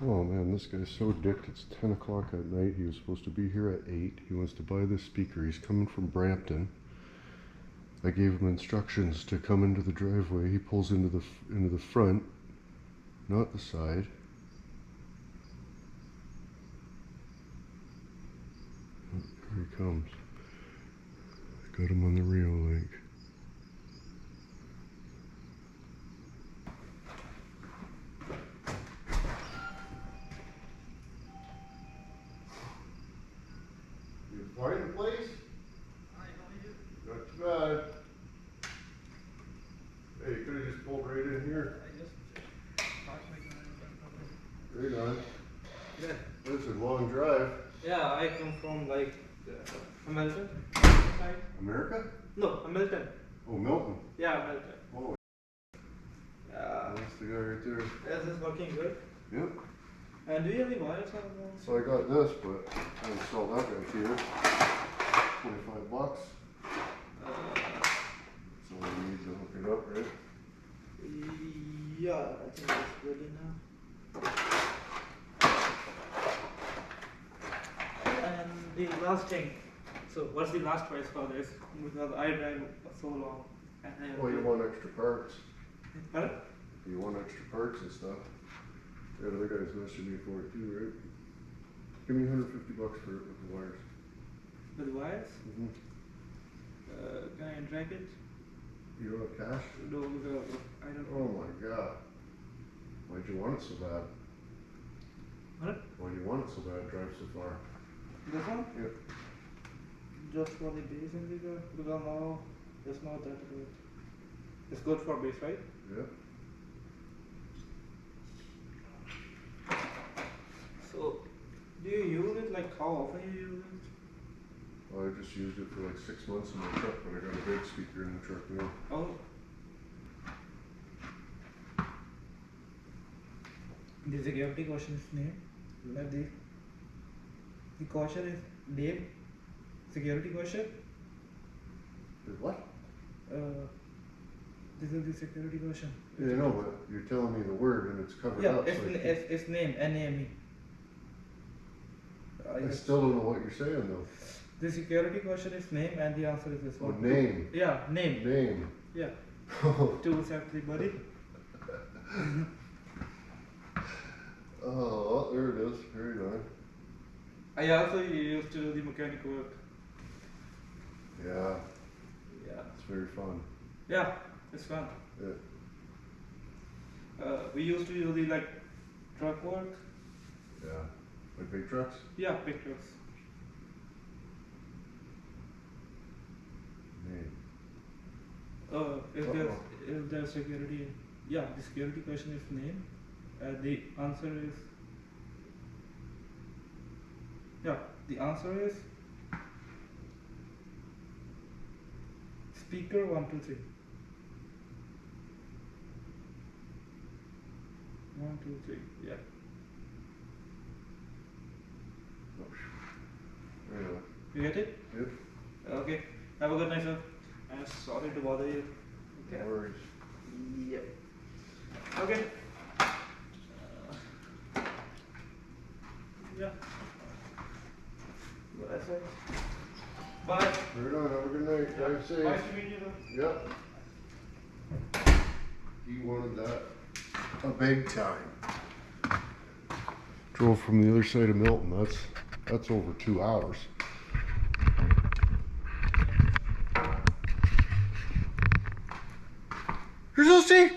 Oh man, this guy's so dicked. It's 10 o'clock at night. He was supposed to be here at 8. He wants to buy this speaker. He's coming from Brampton. I gave him instructions to come into the driveway. He pulls into the front, not the side. Oh, here he comes. Got him on the reel link. You find a place? Not too bad. Hey, you could have just pulled right in here. Right on. Yeah. That's a long drive. Yeah, I come from like Hamilton. America? No, Hamilton. Oh, Milton. Yeah, Hamilton. Oh, Yeah. that's the guy right there. Is this working good? Yep. And do you have any wires on So I got this, but I installed that right here. $25. So we need to hook it up, right? Yeah, I think that's good enough. And the last thing, so what's the last price for this? Because I drive so long. And I Oh, you want extra parts? Pardon? You want extra parts and stuff? Yeah, the other guy's messaging me for it too, right? Give me $150 for it with the wires. With wires? Mm-hmm. Can I drag it? You don't have cash? No, I don't. Oh my god. Why'd you want it so bad? What? Why do you want it so bad? Drive so far. This one? Yep. Just for the base in the car, because now it's not that good. It's good for base, right? Yep. So, do you use it? Like, how often you use it? Well, I just used it for like 6 months in my truck, but I got a big speaker in the truck now. Oh. The security caution is name. The caution is name. Security caution. What? This is the security caution. Yeah, I know, but you're telling me the word and it's covered Yeah, up. it's name, N-A-M-E. I still don't know what you're saying though. The security question is name and the answer is this Oh, one. name. Yeah, name. Name. Yeah. Two separate buddy. Oh, there it is. Very nice. I also used to do the mechanic work. Yeah, Yeah. it's very fun. Yeah, it's fun. Yeah. We used to do the like truck work. Yeah. Like big trucks? Yeah, big trucks. Name. If there's security, yeah, the security question is name. The answer is, yeah, the answer is speaker 1, 2, 3. 1, 2, 3. Yeah. Anyway. You get it? Yep. Okay. Have a good night, sir. I'm sorry to bother you. Okay. No worries. Yep. Okay. Yeah. Well, that's it. Bye. Right on. Have a good night. Drive safe. Nice to meet you, though. Yep. He wanted that a big time. Drove from the other side of Milton. That's over 2 hours. Here's Lucy.